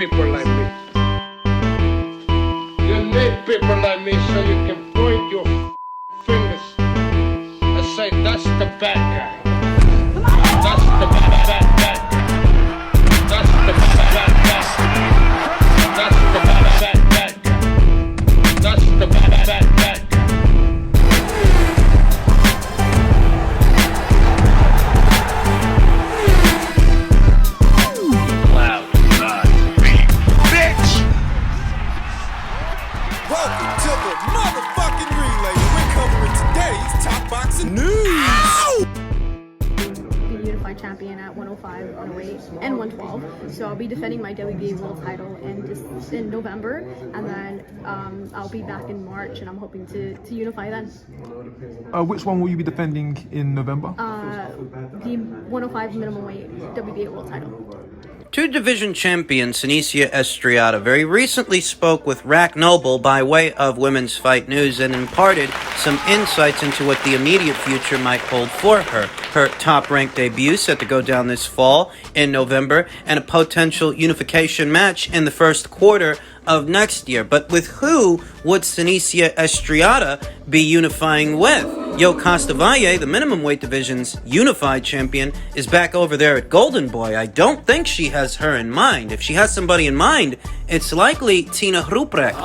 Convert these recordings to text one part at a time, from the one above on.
people like me. You need people like me so you can point your fingers and say, that's the bad guy. That's the bad guy. That's the bad guy. That's the bad guy. That's the bad guy. Welcome to the motherfucking relay. We're covering today's top boxing news. The Unify champion at 105, 108, and 112. So I'll be defending my WBA world title in November, and then I'll be back in March, and I'm hoping to unify then. Which one will you be defending in November? The 105 minimum weight WBA world title. Two-division champion Senicia Estrada very recently spoke with Rack Noble by way of Women's Fight News and imparted some insights into what the immediate future might hold for her. Her top-ranked debut set to go down this fall in November, and a potential unification match in the first quarter of next year. But with who would Senicia Estrada be unifying with? Yo Costa Valle, the minimum weight division's unified champion, is back over there at Golden Boy. I don't think she has her in mind. If she has somebody in mind, it's likely Tina Ruprecht.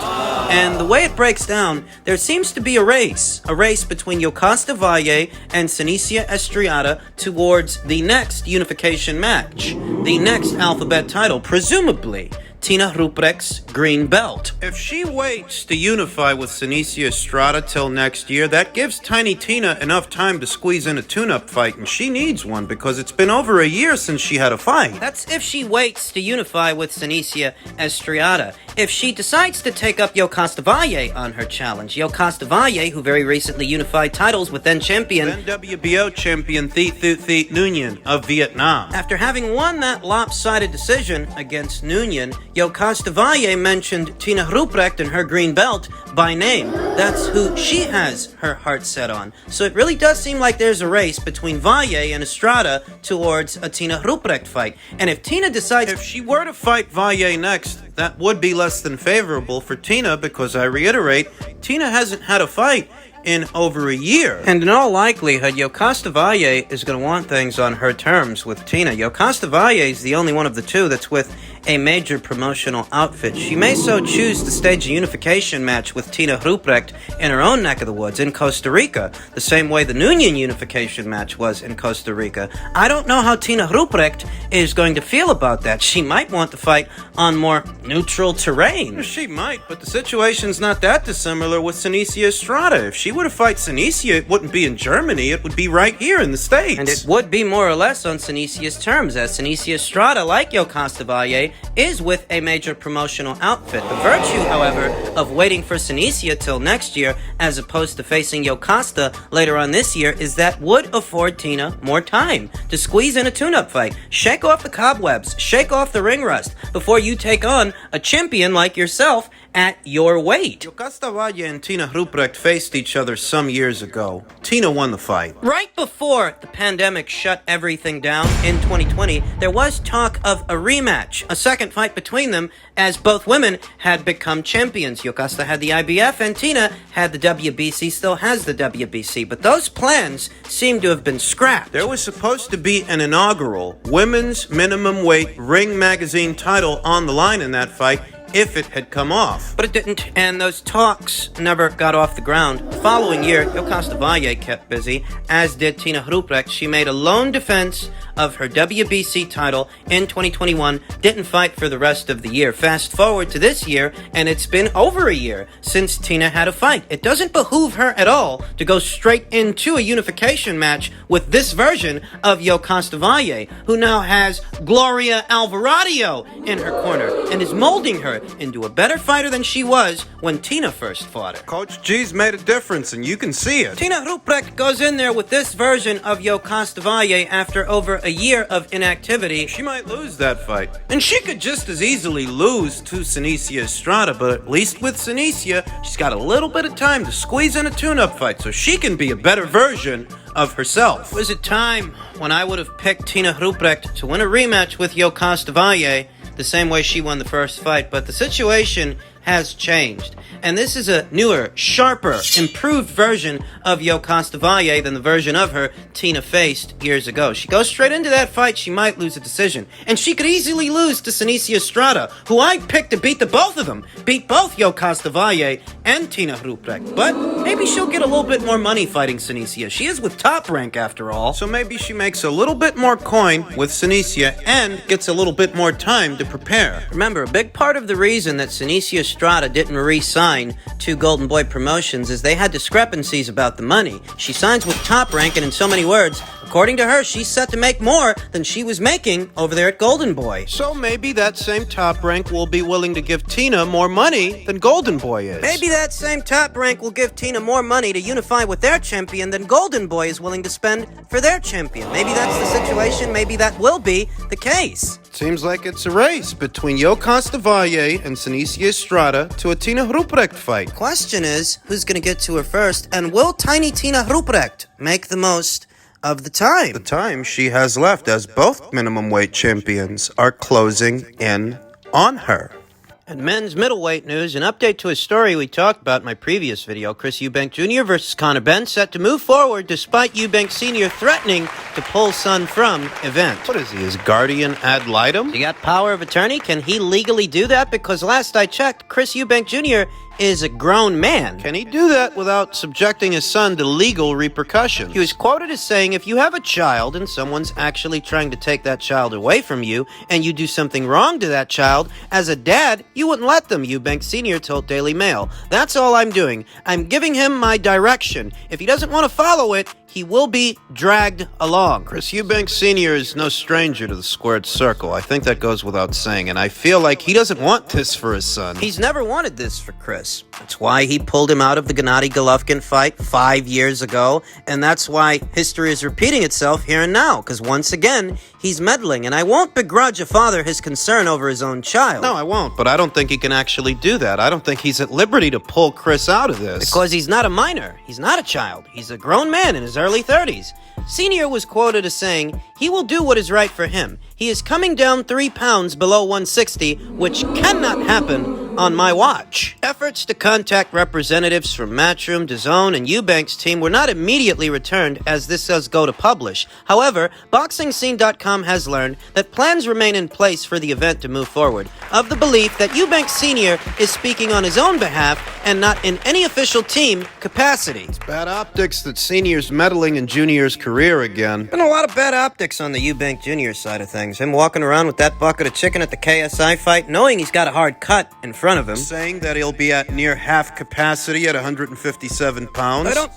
And the way it breaks down, there seems to be a race between Yo Costa Valle and Senicia Estrada towards the next unification match, the next alphabet title, presumably Tina Ruprecht's green belt. If she waits to unify with Senicia Estrada till next year, that gives Tiny Tina enough time to squeeze in a tune-up fight, and she needs one because it's been over a year since she had a fight. That's if she waits to unify with Senicia Estrada. If she decides to take up Yo Costa Valle on her challenge, Yo Costa Valle, who very recently unified titles with then WBO champion Thi Nguyen of Vietnam. After having won that lopsided decision against Nguyen, Yo Costa Valle mentioned Tina Ruprecht and her green belt by name. That's who she has her heart set on. So it really does seem like there's a race between Valle and Estrada towards a Tina Ruprecht fight. And if Tina decides, if she were to fight Valle next, that would be less than favorable for Tina because, I reiterate, Tina hasn't had a fight in over a year. And in all likelihood, Yo Costa Valle is going to want things on her terms with Tina. Yo Costa Valle is the only one of the two that's with a major promotional outfit. She may so choose to stage a unification match with Tina Ruprecht in her own neck of the woods in Costa Rica, the same way the Nguyen unification match was in Costa Rica. I don't know how Tina Ruprecht is going to feel about that. She might want to fight on more neutral terrain. She might, but the situation's not that dissimilar with Senicia Estrada. If she were to fight Senicia, it wouldn't be in Germany, it would be right here in the States. And it would be more or less on Senicia's terms, as Senicia Estrada, like Yo Costa Valle, is with a major promotional outfit. The virtue, however, of waiting for Senicia till next year, as opposed to facing Yo Costa later on this year, is that would afford Tina more time to squeeze in a tune-up fight. Shake off the cobwebs, shake off the ring rust, before you take on a champion like yourself at your weight. Yo Costa Valle and Tina Ruprecht faced each other some years ago. Tina won the fight. Right before the pandemic shut everything down in 2020, there was talk of a rematch, a second fight between them, as both women had become champions. Yo Costa had the IBF and Tina had the WBC, still has the WBC, but those plans seem to have been scrapped. There was supposed to be an inaugural women's minimum weight Ring magazine title on the line in that fight, if it had come off. But it didn't, and those talks never got off the ground. The following year, Yo Costa Valle kept busy, as did Tina Ruprecht. She made a lone defense of her WBC title in 2021, didn't fight for the rest of the year. Fast forward to this year, and it's been over a year since Tina had a fight. It doesn't behoove her at all to go straight into a unification match with this version of Yo Costa Valle, who now has Gloria Alvarado in her corner and is molding her into a better fighter than she was when Tina first fought her. Coach G's made a difference, and you can see it. Tina Ruprecht goes in there with this version of Yo Costa Valle after over a year of inactivity. She might lose that fight. And she could just as easily lose to Senicia Estrada, but at least with Senicia, she's got a little bit of time to squeeze in a tune-up fight so she can be a better version of herself. Was it time when I would have picked Tina Ruprecht to win a rematch with Yo Costa Valle, the same way she won the first fight, but the situation has changed. And this is a newer, sharper, improved version of Yokastavalle than the version of her Tina faced years ago. She goes straight into that fight, she might lose a decision. And she could easily lose to Senicia Estrada, who I picked to beat the both of them. Beat both Yokastavalle and Tina Ruprecht. But maybe she'll get a little bit more money fighting Senicia. She is with Top Rank after all. So maybe she makes a little bit more coin with Senicia and gets a little bit more time to prepare. Remember, a big part of the reason that Senicia Estrada didn't re-sign to Golden Boy Promotions is they had discrepancies about the money. She signs with Top Rank, and in so many words, according to her, she's set to make more than she was making over there at Golden Boy. So maybe that same Top Rank will be willing to give Tina more money than Golden Boy is. Maybe that same Top Rank will give Tina more money to unify with their champion than Golden Boy is willing to spend for their champion. Maybe that's the situation. Maybe that will be the case. Seems like it's a race between Yokastavalle and Senicia Estrada to a Tina Ruprecht fight. Question is, who's going to get to her first, and will tiny Tina Ruprecht make the most of the time? The time she has left, as both minimum weight champions are closing in on her. And men's middleweight news, an update to a story we talked about in my previous video. Chris Eubank Jr. versus Conor Benn set to move forward despite Eubank Sr. threatening to pull son from event. What is he, his guardian ad litem? He got power of attorney? Can he legally do that? Because last I checked, Chris Eubank Jr. is a grown man. Can he do that without subjecting his son to legal repercussions? He was quoted as saying, if you have a child and someone's actually trying to take that child away from you, and you do something wrong to that child, as a dad, you wouldn't let them, Eubank Sr. told Daily Mail. That's all I'm doing. I'm giving him my direction. If he doesn't want to follow it, he will be dragged along. Chris Eubank Sr. is no stranger to the squared circle. I think that goes without saying, and I feel like he doesn't want this for his son. He's never wanted this for Chris. That's why he pulled him out of the Gennady Golovkin fight 5 years ago, and that's why history is repeating itself here and now, because once again, he's meddling, and I won't begrudge a father his concern over his own child. No, I won't, but I don't think he can actually do that. I don't think he's at liberty to pull Chris out of this. Because he's not a minor. He's not a child. He's a grown man in his early 30s. Senior was quoted as saying, he will do what is right for him. He is coming down 3 pounds below 160, which cannot happen on my watch. Efforts to contact representatives from Matchroom, DAZN, and Eubank's team were not immediately returned as this does go to publish. However, BoxingScene.com has learned that plans remain in place for the event to move forward, of the belief that Eubank Sr. is speaking on his own behalf and not in any official team capacity. It's bad optics that Senior's meddling in Junior's career again. Been a lot of bad optics on the Eubank Jr. side of things. Him walking around with that bucket of chicken at the KSI fight, knowing he's got a hard cut in front of him. Saying that he'll be at near half capacity at 157 pounds. I don't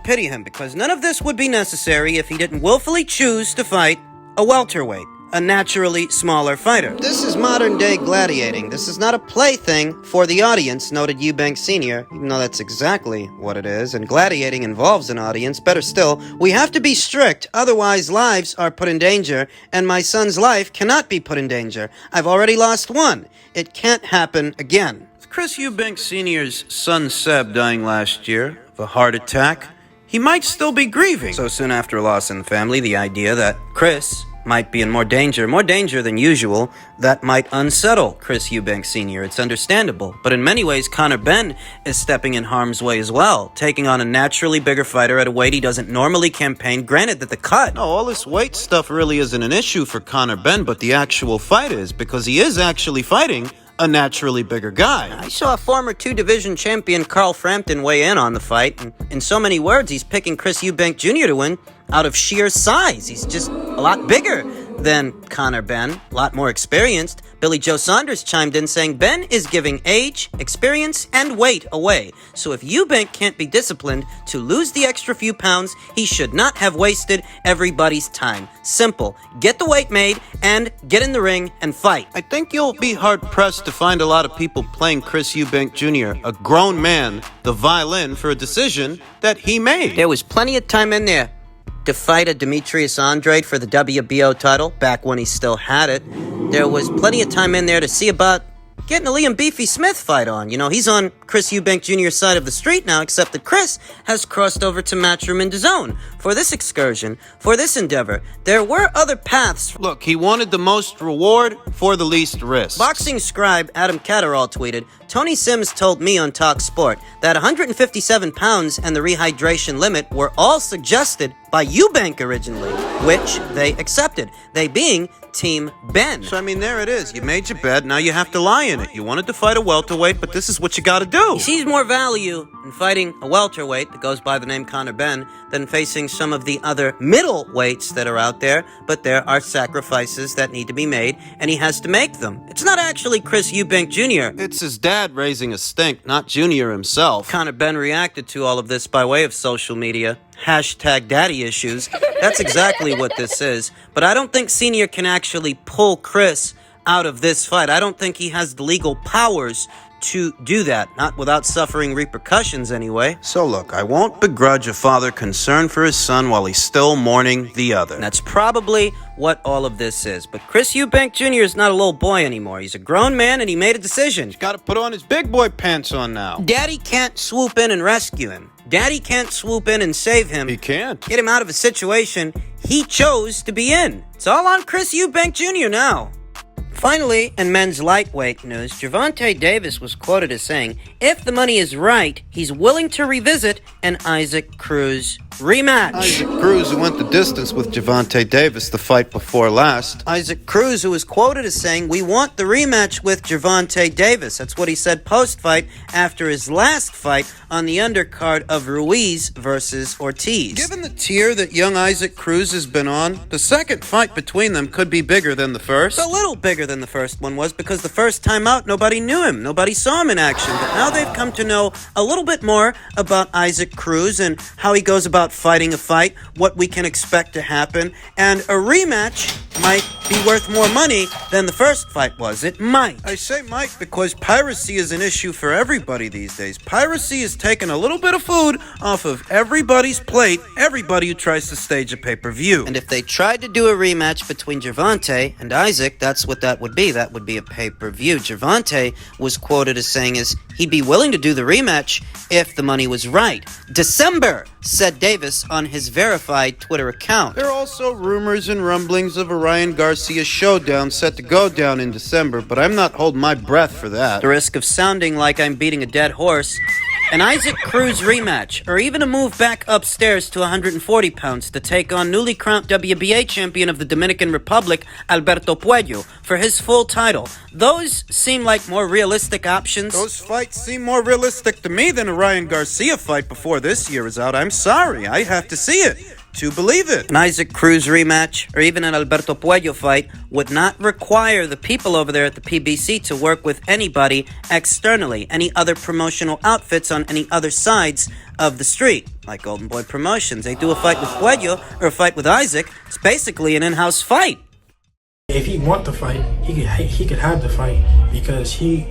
pity him, because none of this would be necessary if he didn't willfully choose to fight a welterweight, a naturally smaller fighter. This is modern-day gladiating. This is not a plaything for the audience, noted Eubank Sr., even though that's exactly what it is, and gladiating involves an audience. Better still, we have to be strict, otherwise lives are put in danger, and my son's life cannot be put in danger. I've already lost one. It can't happen again. With Chris Eubank Sr.'s son Seb dying last year of a heart attack, he might still be grieving. So soon after a loss in the family, the idea that Chris might be in more danger than usual, that might unsettle Chris Eubank Sr. It's understandable. But in many ways, Conor Benn is stepping in harm's way as well, taking on a naturally bigger fighter at a weight he doesn't normally campaign. Granted that the cut... No, all this weight stuff really isn't an issue for Conor Benn, but the actual fight is, because he is actually fighting a naturally bigger guy. I saw former 2-division champion Carl Frampton weigh in on the fight, and in so many words, he's picking Chris Eubank Jr. to win out of sheer size. He's just a lot bigger than Conor Benn, a lot more experienced. Billy Joe Saunders chimed in saying Benn is giving age, experience, and weight away. So if Eubank can't be disciplined to lose the extra few pounds, he should not have wasted everybody's time. Simple. Get the weight made and get in the ring and fight. I think you'll be hard-pressed to find a lot of people playing Chris Eubank Jr., a grown man, the violin for a decision that he made. There was plenty of time in there to fight a Demetrius Andrade for the WBO title, back when he still had it. There was plenty of time in there to see about getting a Liam Beefy Smith fight on. You know, he's on Chris Eubank Jr.'s side of the street now, except that Chris has crossed over to Matchroom and DAZN. For this excursion, for this endeavor, there were other paths. Look, he wanted the most reward for the least risk. Boxing scribe Adam Catterall tweeted, Tony Sims told me on Talk Sport that 157 pounds and the rehydration limit were all suggested by Eubank originally, which they accepted, they being Team Benn. So, I mean, there it is. You made your bed, now you have to lie in it. You wanted to fight a welterweight, but this is what you gotta do. He sees more value in fighting a welterweight that goes by the name Conor Benn than facing some of the other middleweights that are out there, but there are sacrifices that need to be made, and he has to make them. It's not actually Chris Eubank Jr. It's his dad raising a stink, not Junior himself. Conor Benn reacted to all of this by way of social media. Hashtag daddy issues. That's exactly what this is. But I don't think Senior can actually pull Chris out of this fight. I don't think he has the legal powers to do that, not without suffering repercussions anyway. So look, I won't begrudge a father concerned for his son while he's still mourning the other. And that's probably what all of this is. But Chris Eubank Jr. is not a little boy anymore. He's a grown man and he made a decision. He's got to put on his big boy pants on now. Daddy can't swoop in and rescue him. Daddy can't swoop in and save him. He can't. Get him out of a situation he chose to be in. It's all on Chris Eubank Jr. now. Finally, in men's lightweight news, Gervonta Davis was quoted as saying, if the money is right, he's willing to revisit an Isaac Cruz rematch. Isaac Cruz, who went the distance with Gervonta Davis the fight before last. Isaac Cruz, who was quoted as saying, we want the rematch with Gervonta Davis. That's what he said post-fight after his last fight on the undercard of Ruiz versus Ortiz. Given the tier that young Isaac Cruz has been on, the second fight between them could be bigger than the first. A little bigger than the first one was, because the first time out, nobody knew him. Nobody saw him in action. But now they've come to know a little bit more about Isaac Cruz and how he goes about fighting a fight, what we can expect to happen, and a rematch might be worth more money than the first fight was. It might. I say might because piracy is an issue for everybody these days. Piracy is taking a little bit of food off of everybody's plate, everybody who tries to stage a pay-per-view. And if they tried to do a rematch between Gervonta and Isaac, that's what that would be. That would be a pay-per-view. Gervonta was quoted as saying he'd be willing to do the rematch if the money was right. December, said Davis on his verified Twitter account. There are also rumors and rumblings of a Ryan Garcia showdown set to go down in December, but I'm not holding my breath for that. The risk of sounding like I'm beating a dead horse. An Isaac Cruz rematch, or even a move back upstairs to 140 pounds to take on newly crowned WBA champion of the Dominican Republic, Alberto Puello, for his full title. Those seem like more realistic options. Those fights seem more realistic to me than a Ryan Garcia fight before this year is out. I'm sorry, I have to see it to believe it. An Isaac Cruz rematch, or even an Alberto Puello fight, would not require the people over there at the PBC to work with anybody externally, any other promotional outfits on any other sides of the street, like Golden Boy Promotions. They do a fight with Puello or a fight with Isaac, it's basically an in-house fight. If he want the fight, he could have the fight because he's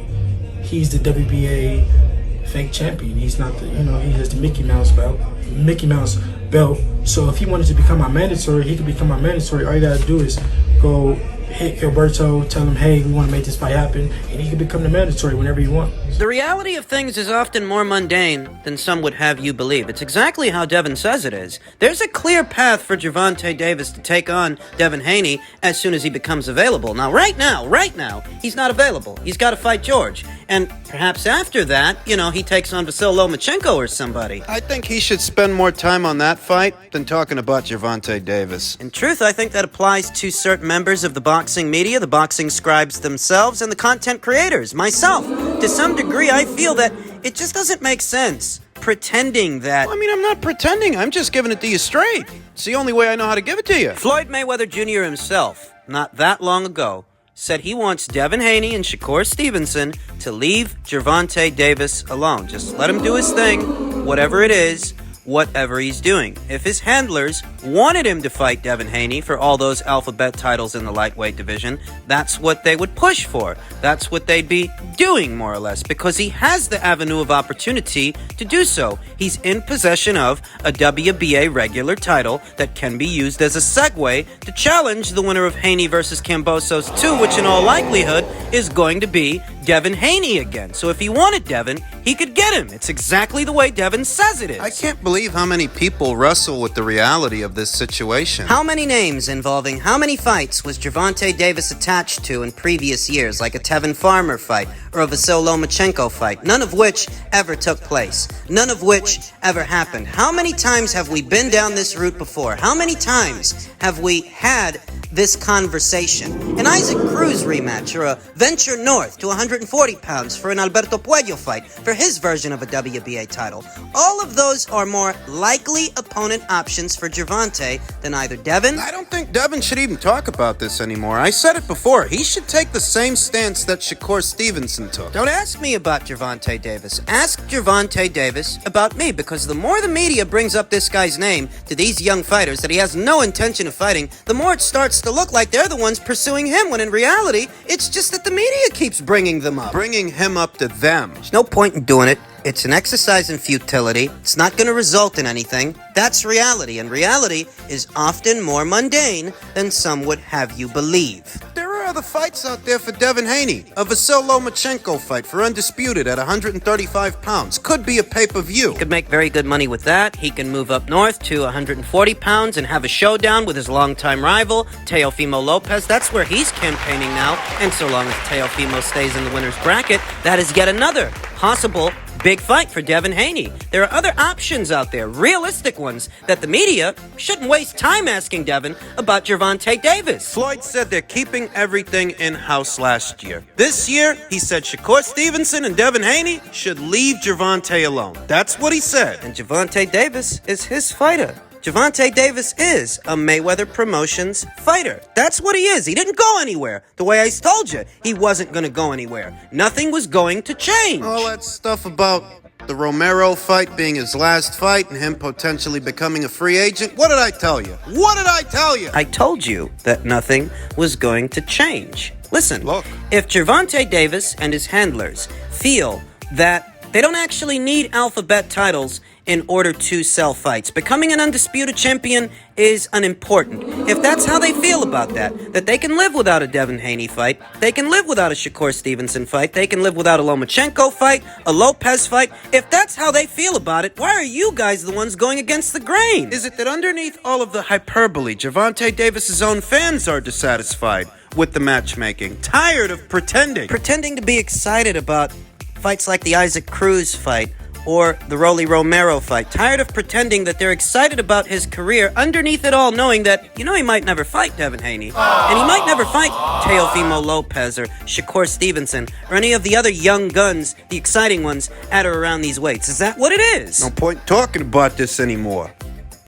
the WBA fake champion. He's not the, he has the Mickey Mouse belt. So if he wanted to become my mandatory, he could become my mandatory. All you gotta do is go hit Gilberto, tell him, hey, we want to make this fight happen, and he can become the mandatory whenever you want. The reality of things is often more mundane than some would have you believe. It's exactly how Devin says it is. There's a clear path for Gervonta Davis to take on Devin Haney as soon as he becomes available. Now, right now, he's not available. He's got to fight George. And perhaps after that, he takes on Vasyl Lomachenko or somebody. I think he should spend more time on that fight than talking about Gervonta Davis. In truth, I think that applies to certain members of the boxing media, the boxing scribes themselves, and the content creators, myself. To some degree, I feel that it just doesn't make sense pretending that... Well, I'm not pretending. I'm just giving it to you straight. It's the only way I know how to give it to you. Floyd Mayweather Jr. himself, not that long ago, said he wants Devin Haney and Shakur Stevenson to leave Gervonta Davis alone. Just let him do his thing, whatever it is, whatever he's doing. If his handlers wanted him to fight Devin Haney for all those alphabet titles in the lightweight division, that's what they would push for. That's what they'd be doing, more or less, because he has the avenue of opportunity to do so. He's in possession of a WBA regular title that can be used as a segue to challenge the winner of Haney versus Kambosos 2, which in all likelihood is going to be Devin Haney again. So if he wanted Devin, he could get him. It's exactly the way Devin says it is. I can't believe how many people wrestle with the reality of this situation. How many names involving how many fights was Gervonta Davis attached to in previous years, like a Tevin Farmer fight or a Vasyl Lomachenko fight, none of which ever took place, none of which ever happened? How many times have we been down this route before? How many times have we had this conversation? An Isaac Cruz rematch or a venture north to 140 pounds for an Alberto Puello fight for his version of a WBA title. All of those are more likely opponent options for Gervonta than either Devin. I don't think Devin should even talk about this anymore. I said it before. He should take the same stance that Shakur Stevenson took. Don't ask me about Gervonta Davis. Ask Gervonta Davis about me, because the more the media brings up this guy's name to these young fighters that he has no intention of fighting, the more it starts to look like they're the ones pursuing him, when in reality, it's just that the media keeps bringing them up. Bringing him up to them. There's no point in doing it. It's an exercise in futility. It's not going to result in anything. That's reality, and reality is often more mundane than some would have you believe. There are other fights out there for Devin Haney. A Vasyl Lomachenko fight for undisputed at 135 pounds. Could be a pay-per-view. He could make very good money with that. He can move up north to 140 pounds and have a showdown with his longtime rival, Teofimo Lopez. That's where he's campaigning now. And so long as Teofimo stays in the winner's bracket, that is yet another possible big fight for Devin Haney. There are other options out there, realistic ones, that the media shouldn't waste time asking Devin about Gervonta Davis. Floyd said they're keeping everything in-house last year. This year, he said Shakur Stevenson and Devin Haney should leave Gervonta alone. That's what he said. And Gervonta Davis is his fighter. Gervonta Davis is a Mayweather Promotions fighter. That's what he is. He didn't go anywhere. The way I told you, he wasn't going to go anywhere. Nothing was going to change. All that stuff about the Romero fight being his last fight and him potentially becoming a free agent. What did I tell you? What did I tell you? I told you that nothing was going to change. Listen, Look. If Gervonta Davis and his handlers feel that they don't actually need alphabet titles in order to sell fights, becoming an undisputed champion is unimportant. If that's how they feel about that they can live without a Devin Haney fight, they can live without a Shakur Stevenson fight, they can live without a Lomachenko fight, a Lopez fight. If that's how they feel about it, why are you guys the ones going against the grain? Is it that underneath all of the hyperbole, Gervonta Davis's own fans are dissatisfied with the matchmaking, tired of pretending? Pretending to be excited about fights like the Isaac Cruz fight or the Rolly Romero fight, tired of pretending that they're excited about his career, underneath it all knowing that, he might never fight Devin Haney, and he might never fight Teofimo Lopez or Shakur Stevenson or any of the other young guns, the exciting ones, at or around these weights. Is that what it is? No point talking about this anymore.